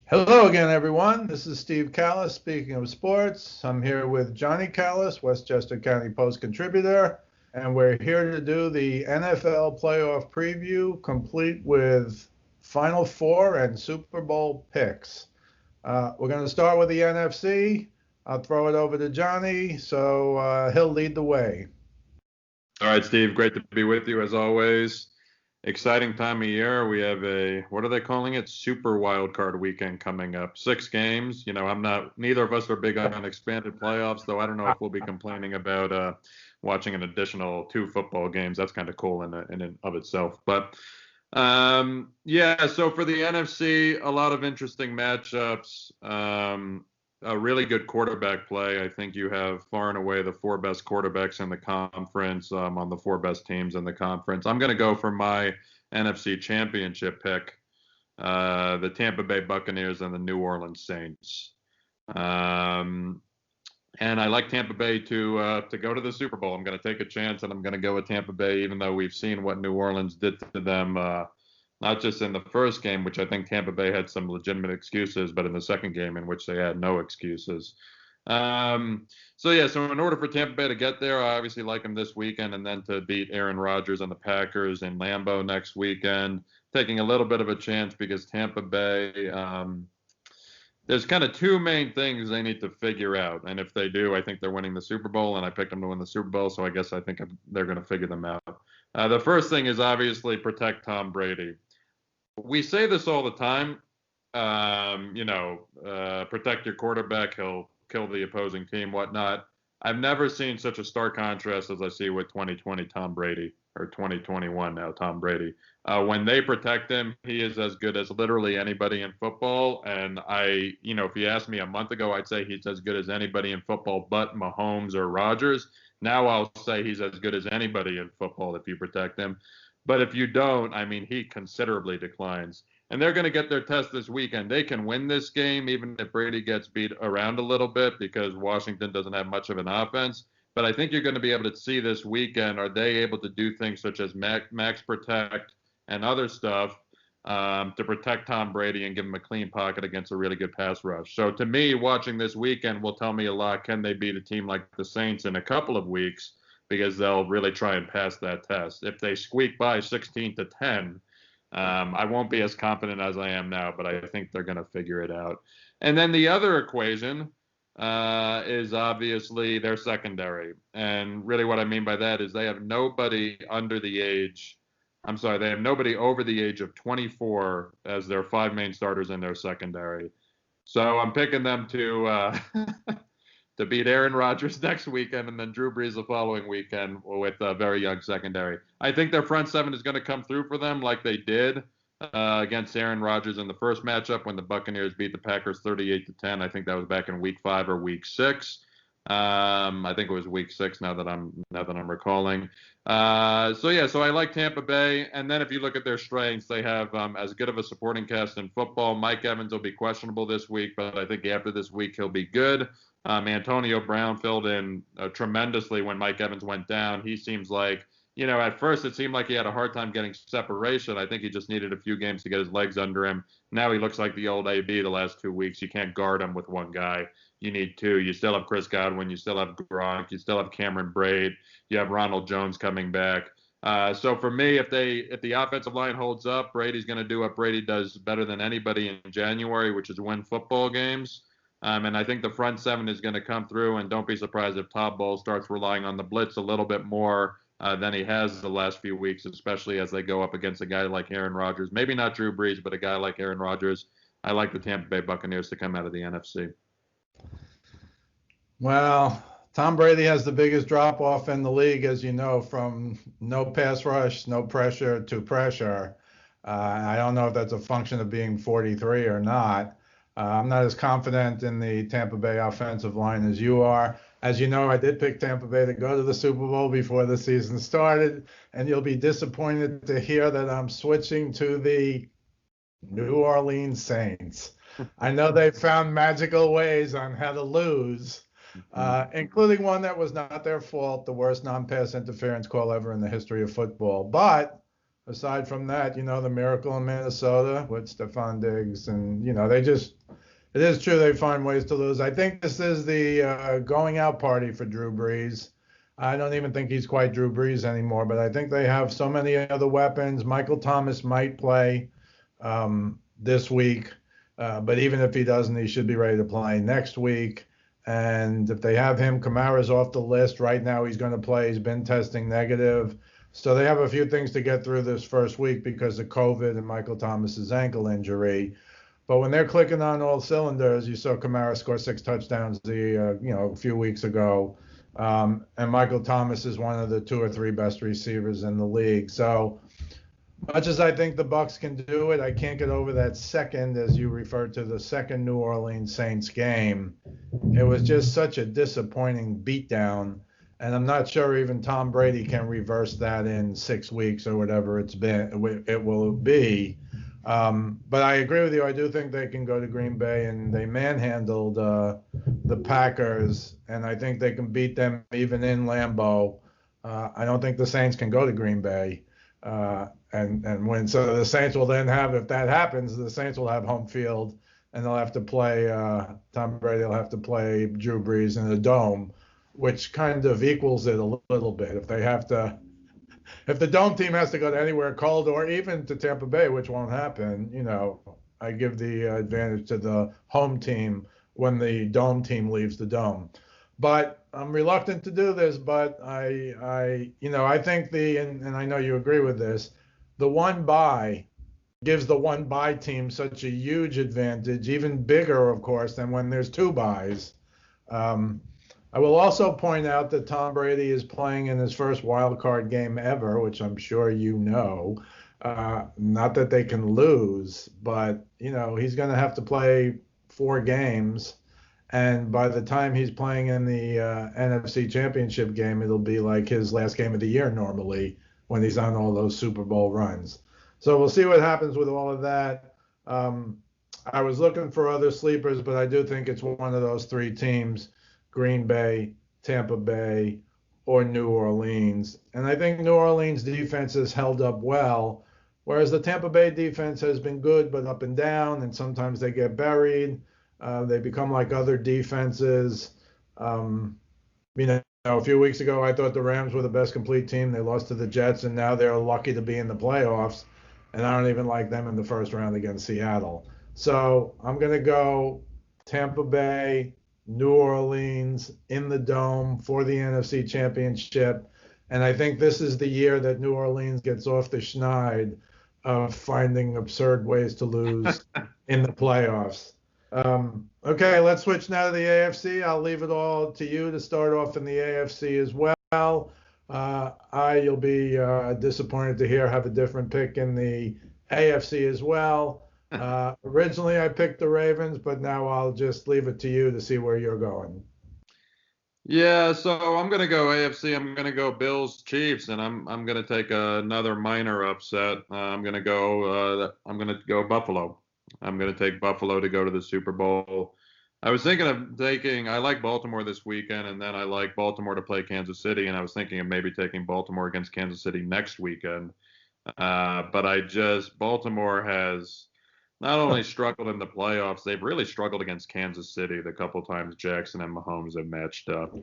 Hello again, everyone. This is Steve Kallas, speaking of sports. I'm here with Johnnie Kallas, Westchester County Post contributor, and we're here to do the NFL playoff preview, complete with Final Four and Super Bowl picks. We're going to start with the NFC. I'll throw it over to Johnny, so he'll lead the way. All right, Steve, great to be with you as always. Exciting time of year. We have what are they calling it? Super wild card weekend coming up. 6 games. Neither of us are big on expanded playoffs, though I don't know if we'll be complaining about watching an additional 2 football games. That's kind of cool in and of itself. But yeah, so for the NFC, a lot of interesting matchups. A really good quarterback play. I think you have far and away the 4 best quarterbacks in the conference, on the 4 best teams in the conference. I'm going to go for my NFC championship pick, the Tampa Bay Buccaneers and the New Orleans Saints. And I like Tampa Bay to go to the Super Bowl. I'm going to take a chance, and I'm going to go with Tampa Bay, even though we've seen what New Orleans did to them, not just in the first game, which I think Tampa Bay had some legitimate excuses, but in the second game in which they had no excuses. So in order for Tampa Bay to get there, I obviously like them this weekend, and then to beat Aaron Rodgers and the Packers in Lambeau next weekend, taking a little bit of a chance because Tampa Bay, there's kind of 2 main things they need to figure out. And if they do, I think they're winning the Super Bowl, and I picked them to win the Super Bowl, so I think they're going to figure them out. The first thing is obviously protect Tom Brady. We say this all the time, protect your quarterback, he'll kill the opposing team, whatnot. I've never seen such a stark contrast as I see with 2020 Tom Brady, or 2021 now Tom Brady. When they protect him, he is as good as literally anybody in football. And if you asked me a month ago, I'd say he's as good as anybody in football but Mahomes or Rodgers. Now I'll say he's as good as anybody in football if you protect him. But if you don't, he considerably declines. And they're going to get their test this weekend. They can win this game even if Brady gets beat around a little bit because Washington doesn't have much of an offense. But I think you're going to be able to see this weekend, are they able to do things such as max protect and other stuff to protect Tom Brady and give him a clean pocket against a really good pass rush. So to me, watching this weekend will tell me a lot. Can they beat a team like the Saints in a couple of weeks? Because they'll really try and pass that test. If they squeak by 16-10, I won't be as confident as I am now, but I think they're going to figure it out. And then the other equation is obviously their secondary. And really what I mean by that is they have nobody they have nobody over the age of 24 as their 5 main starters in their secondary. So I'm picking them to to beat Aaron Rodgers next weekend and then Drew Brees the following weekend with a very young secondary. I think their front 7 is going to come through for them like they did against Aaron Rodgers in the first matchup when the Buccaneers beat the Packers 38-10. I think that was back in week 5 or week 6. I think it was week 6 now that I'm recalling. So I like Tampa Bay. And then if you look at their strengths, they have as good of a supporting cast in football. Mike Evans will be questionable this week, but I think after this week he'll be good. Antonio Brown filled in tremendously when Mike Evans went down. He seems like, at first it seemed like he had a hard time getting separation. I think he just needed a few games to get his legs under him. Now he looks like the old AB the last 2 weeks. You can't guard him with one guy. You need 2. You still have Chris Godwin. You still have Gronk. You still have Cameron Braid. You have Ronald Jones coming back. So for me, if the offensive line holds up, Brady's going to do what Brady does better than anybody in January, which is win football games. And I think the front 7 is going to come through, and don't be surprised if Todd Bowles starts relying on the blitz a little bit more than he has the last few weeks, especially as they go up against a guy like Aaron Rodgers. Maybe not Drew Brees, but a guy like Aaron Rodgers. I like the Tampa Bay Buccaneers to come out of the NFC. Well, Tom Brady has the biggest drop off in the league, as you know, from no pass rush, no pressure to pressure. I don't know if that's a function of being 43 or not. I'm not as confident in the Tampa Bay offensive line as you are. As you know, I did pick Tampa Bay to go to the Super Bowl before the season started, and you'll be disappointed to hear that I'm switching to the New Orleans Saints. I know they found magical ways on how to lose, including one that was not their fault, the worst non-pass interference call ever in the history of football. But aside from that, the miracle in Minnesota with Stephon Diggs, and it is true they find ways to lose. I think this is the going out party for Drew Brees. I don't even think he's quite Drew Brees anymore, but I think they have so many other weapons. Michael Thomas might play this week, but even if he doesn't, he should be ready to play next week. And if they have him, Kamara's off the list. Right now, he's going to play. He's been testing negative. So they have a few things to get through this first week because of COVID and Michael Thomas's ankle injury. But when they're clicking on all cylinders, you saw Kamara score 6 touchdowns a few weeks ago. And Michael Thomas is one of the 2 or 3 best receivers in the league. So much as I think the Bucs can do it, I can't get over that second, as you referred to, the second New Orleans Saints game. It was just such a disappointing beatdown, and I'm not sure even Tom Brady can reverse that in 6 weeks or whatever it will be. But I agree with you. I do think they can go to Green Bay, and they manhandled the Packers, and I think they can beat them even in Lambeau. I don't think the Saints can go to Green Bay and win. So the Saints will then have, if that happens, the Saints will have home field, and they'll have to play Tom Brady will have to play Drew Brees in a dome, which kind of equals it a little bit. If the dome team has to go to anywhere cold or even to Tampa Bay, which won't happen, I give the advantage to the home team when the dome team leaves the dome. But I'm reluctant to do this, but I think and I know you agree with this, the one bye gives the one bye team such a huge advantage, even bigger, of course, than when there's 2 byes. I will also point out that Tom Brady is playing in his first wild card game ever, which I'm sure you know. Not that they can lose, but he's going to have to play 4 games, and by the time he's playing in the NFC Championship game, it'll be like his last game of the year normally when he's on all those Super Bowl runs. So we'll see what happens with all of that. I was looking for other sleepers, but I do think it's one of those 3 teams: Green Bay, Tampa Bay, or New Orleans. And I think New Orleans defense has held up well, whereas the Tampa Bay defense has been good, but up and down, and sometimes they get buried. They become like other defenses. A few weeks ago, I thought the Rams were the best complete team. They lost to the Jets, and now they're lucky to be in the playoffs. And I don't even like them in the first round against Seattle. So I'm going to go Tampa Bay, New Orleans in the Dome for the NFC Championship. And I think this is the year that New Orleans gets off the schneid of finding absurd ways to lose in the playoffs. Okay, let's switch now to the AFC. I'll leave it all to you to start off in the AFC as well. You'll be disappointed to hear, have a different pick in the AFC as well. Originally, I picked the Ravens, but now I'll just leave it to you to see where you're going. Yeah, so I'm gonna go AFC. I'm gonna go Bills Chiefs, and I'm gonna take another minor upset. I'm gonna go Buffalo. I'm gonna take Buffalo to go to the Super Bowl. I was thinking of I like Baltimore this weekend, and then I like Baltimore to play Kansas City, and I was thinking of maybe taking Baltimore against Kansas City next weekend. But Baltimore has not only struggled in the playoffs, they've really struggled against Kansas City the couple times Jackson and Mahomes have matched up.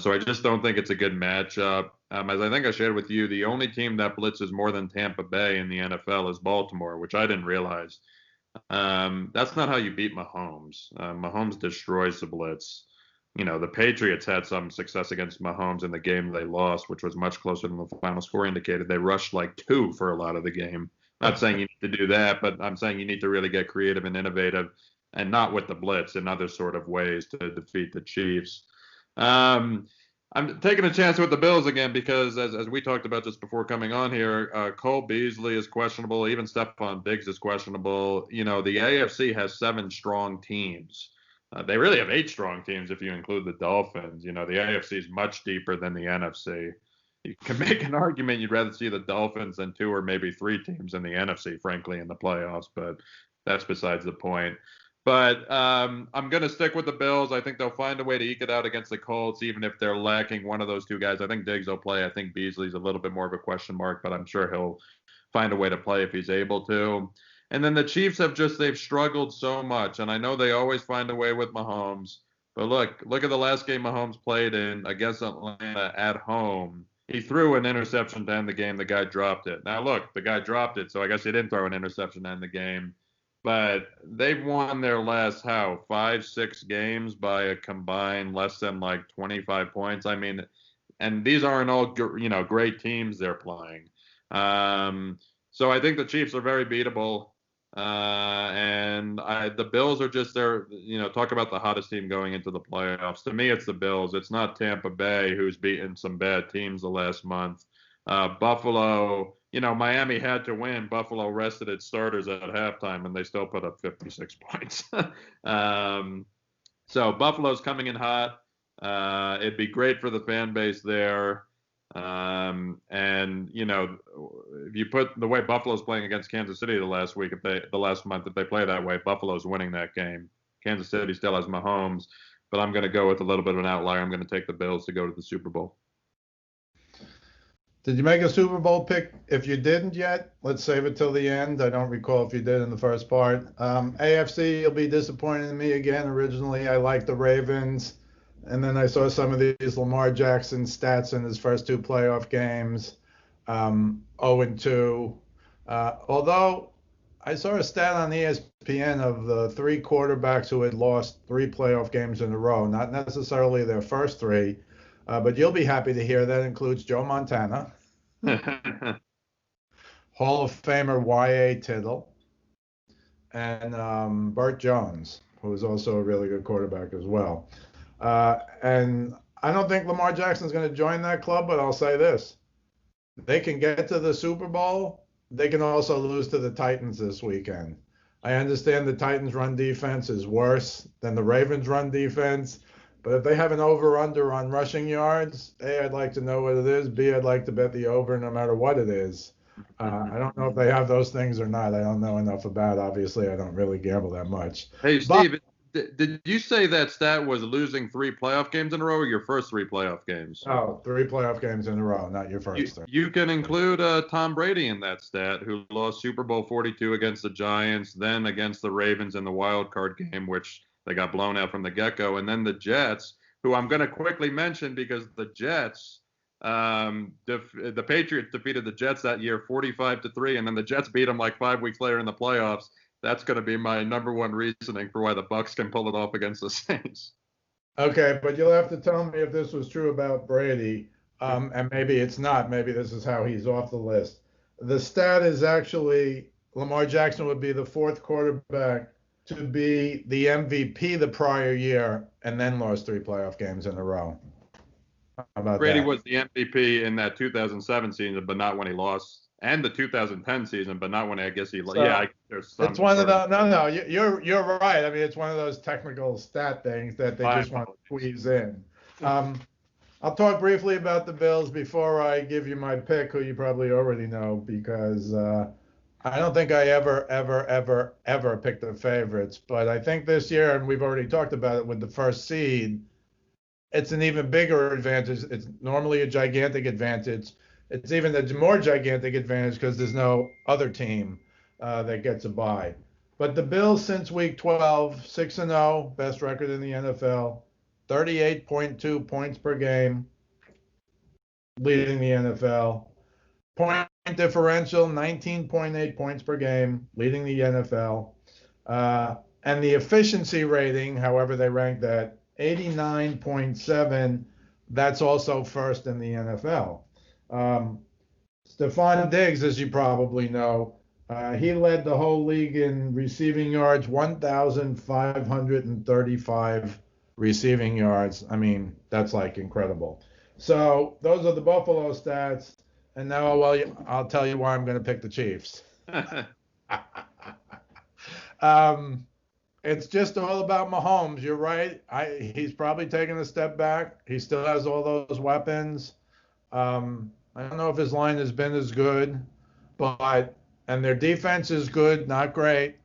So I just don't think it's a good matchup. As I think I shared with you, the only team that blitzes more than Tampa Bay in the NFL is Baltimore, which I didn't realize. That's not how you beat Mahomes. Mahomes destroys the blitz. The Patriots had some success against Mahomes in the game they lost, which was much closer than the final score indicated. They rushed like 2 for a lot of the game. Not saying you need to do that, but I'm saying you need to really get creative and innovative, and not with the blitz, in other sort of ways to defeat the Chiefs. I'm taking a chance with the Bills again because, as we talked about just before coming on here, Cole Beasley is questionable. Even Stephon Diggs is questionable. The AFC has 7 strong teams. They really have 8 strong teams if you include the Dolphins. The AFC is much deeper than the NFC. You can make an argument you'd rather see the Dolphins than 2 or maybe 3 teams in the NFC, frankly, in the playoffs, but that's besides the point. But I'm going to stick with the Bills. I think they'll find a way to eke it out against the Colts, even if they're lacking one of those 2 guys. I think Diggs will play. I think Beasley's a little bit more of a question mark, but I'm sure he'll find a way to play if he's able to. And then the Chiefs they've struggled so much. And I know they always find a way with Mahomes. But look at the last game Mahomes played in against Atlanta at home. He threw an interception to end the game. The guy dropped it. Now, look, the guy dropped it, so I guess he didn't throw an interception to end the game. But they've won their last, 5, 6 games by a combined less than like 25 points. I mean, and these aren't all, great teams they're playing. So I think the Chiefs are very beatable. And the Bills are just there, talk about the hottest team going into the playoffs. To me, it's the Bills. It's not Tampa Bay, who's beaten some bad teams the last month. Buffalo, Miami had to win. Buffalo rested its starters at halftime, and they still put up 56 points. So Buffalo's coming in hot. It'd be great for the fan base there. And if you put the way Buffalo's playing against Kansas City the last month, if they play that way, Buffalo's winning that game. Kansas City still has Mahomes, but I'm going to go with a little bit of an outlier. I'm going to take the Bills to go to the Super Bowl. Did you make a Super Bowl pick? If you didn't yet, let's save it till the end. I don't recall if you did in the first part. AFC, you'll be disappointed in me again. Originally, I liked the Ravens. And then I saw some of these Lamar Jackson stats in his first 2 playoff games, 0-2. Although I saw a stat on ESPN of the 3 quarterbacks who had lost 3 playoff games in a row, not necessarily their first 3, but you'll be happy to hear that includes Joe Montana, Hall of Famer Y.A. Tittle, and Burt Jones, who is also a really good quarterback as well. And I don't think Lamar Jackson's going to join that club, but I'll say this. They can get to the Super Bowl. They can also lose to the Titans this weekend. I understand the Titans' run defense is worse than the Ravens' run defense, but if they have an over-under on rushing yards, A, I'd like to know what it is. B, I'd like to bet the over no matter what it is. I don't know if they have those things or not. I don't know enough about it. Obviously, I don't really gamble that much. Hey, Steve, did you say that stat was losing 3 playoff games in a row, or your first 3 playoff games? Oh, 3 playoff games in a row, not your first 3. You can include Tom Brady in that stat, who lost Super Bowl 42 against the Giants, then against the Ravens in the wild card game, which they got blown out from the get-go, and then the Jets, who I'm going to quickly mention because the Jets, the Patriots defeated the Jets that year 45-3, and then the Jets beat them like 5 weeks later in the playoffs. That's going to be my number one reasoning for why the Bucs can pull it off against the Saints. Okay, but you'll have to tell me if this was true about Brady, and maybe it's not. Maybe this is how he's off the list. The stat is actually Lamar Jackson would be the 4th quarterback to be the MVP the prior year and then lost 3 playoff games in a row. How about Brady that? was the MVP in that 2007 season, but not when he lost. And the 2010 season, but not when I guess he. So, there's some. It's one of the no. You're right. I mean, it's one of those technical stat things that they just want to squeeze in. I'll talk briefly about the Bills before I give you my pick, who you probably already know, because I don't think I ever picked the favorites. But I think this year, and we've already talked about it with the first seed, it's an even bigger advantage. It's normally a gigantic advantage. It's even a more gigantic advantage because there's no other team that gets a bye. But the Bills since week 12, 6-0, best record in the NFL, 38.2 points per game, leading the NFL. Point differential, 19.8 points per game, leading the NFL. And the efficiency rating, however they rank that, 89.7, that's also first in the NFL. Stephon Diggs, as you probably know, he led the whole league in receiving yards, 1,535 receiving yards. I mean, that's like incredible. So those are the Buffalo stats. And now, I'll tell you why I'm going to pick the Chiefs. It's just all about Mahomes. You're right. He's probably taken a step back. He still has all those weapons. I don't know if his line has been as good, and their defense is good, not great.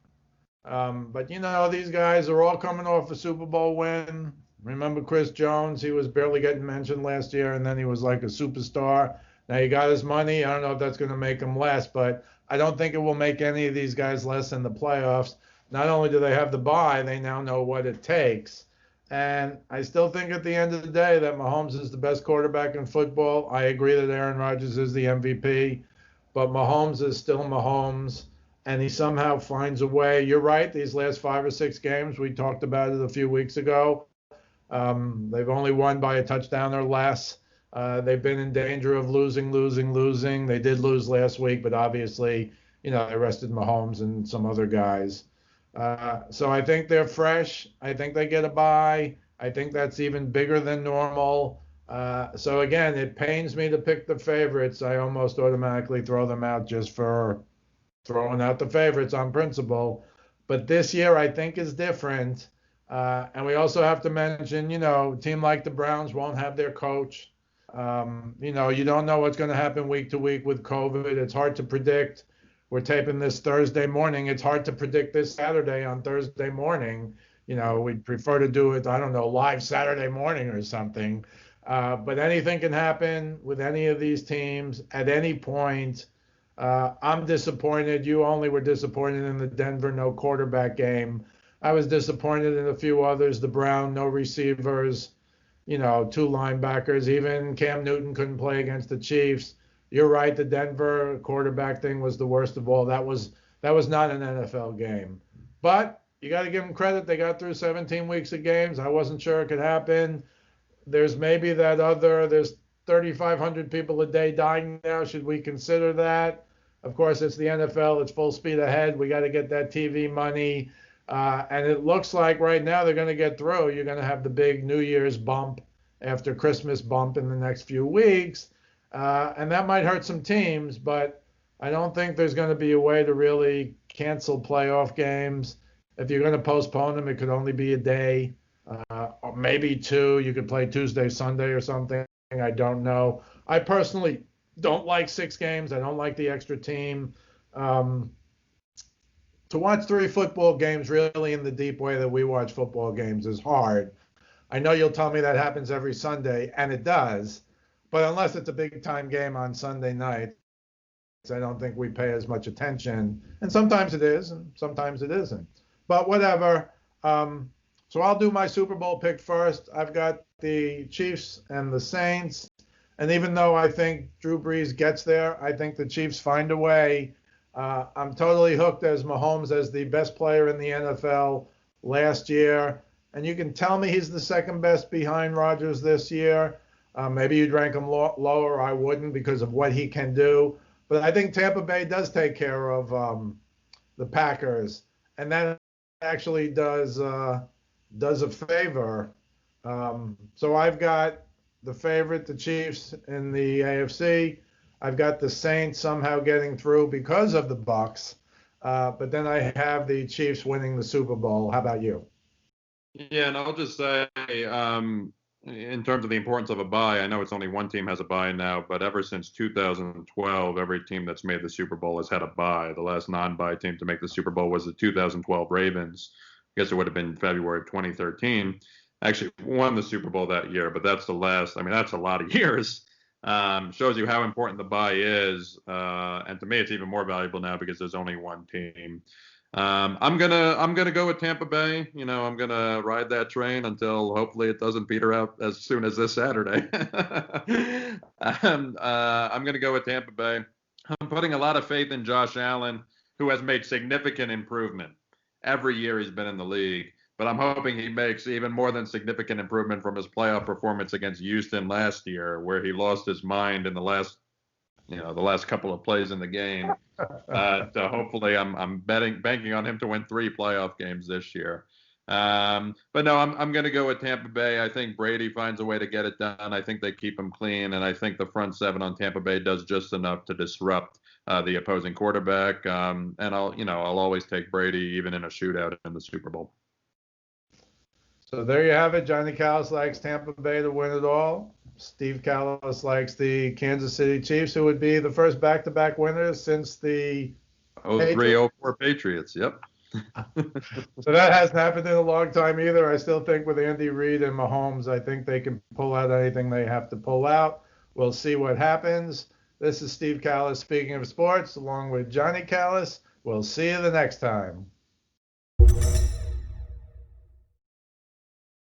But these guys are all coming off a Super Bowl win. Remember Chris Jones? He was barely getting mentioned last year, and then he was like a superstar. Now he got his money. I don't know if that's going to make him less, but I don't think it will make any of these guys less in the playoffs. Not only do they have the bye, they now know what it takes. And I still think at the end of the day that Mahomes is the best quarterback in football. I agree that Aaron Rodgers is the MVP, but Mahomes is still Mahomes, and he somehow finds a way. You're right, these last 5 or 6 games, we talked about it a few weeks ago. They've only won by a touchdown or less. They've been in danger of losing. They did lose last week, but obviously, they rested Mahomes and some other guys. So I think they're fresh. I think they get a bye. I think that's even bigger than normal. So again, it pains me to pick the favorites. I almost automatically throw them out just for throwing out the favorites on principle. But this year, I think is different. And we also have to mention, a team like the Browns won't have their coach. You don't know what's going to happen week to week with COVID. It's hard to predict. We're taping this Thursday morning. It's hard to predict this Saturday on Thursday morning. We'd prefer to do it, I don't know, live Saturday morning or something. But anything can happen with any of these teams at any point. I'm disappointed. You only were disappointed in the Denver no quarterback game. I was disappointed in a few others. The Brown, no receivers, 2 linebackers. Even Cam Newton couldn't play against the Chiefs. You're right. The Denver quarterback thing was the worst of all. That was not an NFL game. But you got to give them credit. They got through 17 weeks of games. I wasn't sure it could happen. There's maybe there's 3,500 people a day dying now. Should we consider that? Of course, it's the NFL. It's full speed ahead. We got to get that TV money. And it looks like right now they're going to get through. You're going to have the big New Year's bump after Christmas bump in the next few weeks. And that might hurt some teams, but I don't think there's going to be a way to really cancel playoff games. If you're going to postpone them, it could only be a day, or maybe 2. You could play Tuesday, Sunday or something. I don't know. I personally don't like 6 games. I don't like the extra team. To watch 3 football games really in the deep way that we watch football games is hard. I know you'll tell me that happens every Sunday, and it does. But unless it's a big time game on Sunday night, I don't think we pay as much attention. And sometimes it is, and sometimes it isn't. But whatever. So I'll do my Super Bowl pick first. I've got the Chiefs and the Saints. And even though I think Drew Brees gets there, I think the Chiefs find a way. I'm totally hooked as Mahomes as the best player in the NFL last year. And you can tell me he's the second best behind Rodgers this year. Maybe you'd rank him lower. I wouldn't because of what he can do. But I think Tampa Bay does take care of the Packers. And that actually does a favor. So I've got the favorite, the Chiefs in the AFC. I've got the Saints somehow getting through because of the Bucs. But then I have the Chiefs winning the Super Bowl. How about you? Yeah, and I'll just say, in terms of the importance of a bye, I know it's only one team has a bye now, but ever since 2012, every team that's made the Super Bowl has had a bye. The last non-bye team to make the Super Bowl was the 2012 Ravens. I guess it would have been February of 2013. Actually won the Super Bowl that year, but that's the last. I mean, that's a lot of years. Shows you how important the bye is. And to me, it's even more valuable now because there's only one team. I'm gonna go with Tampa Bay. I'm gonna ride that train until hopefully it doesn't peter out as soon as this Saturday. I'm gonna go with Tampa Bay. I'm putting a lot of faith in Josh Allen, who has made significant improvement every year he's been in the league. But I'm hoping he makes even more than significant improvement from his playoff performance against Houston last year, where he lost his mind in the last couple of plays in the game. So hopefully I'm banking on him to win 3 playoff games this year. But no, I'm going to go with Tampa Bay. I think Brady finds a way to get it done. I think they keep him clean, and I think the front 7 on Tampa Bay does just enough to disrupt the opposing quarterback. And I'll always take Brady even in a shootout in the Super Bowl. So there you have it. Johnnie Kallas likes Tampa Bay to win it all. Steve Kallas likes the Kansas City Chiefs, who would be the first back-to-back winners since the 03-04 Patriots. Yep. So that hasn't happened in a long time either. I still think with Andy Reid and Mahomes, I think they can pull out anything they have to pull out. We'll see what happens. This is Steve Kallas speaking of sports, along with Johnnie Kallas. We'll see you the next time.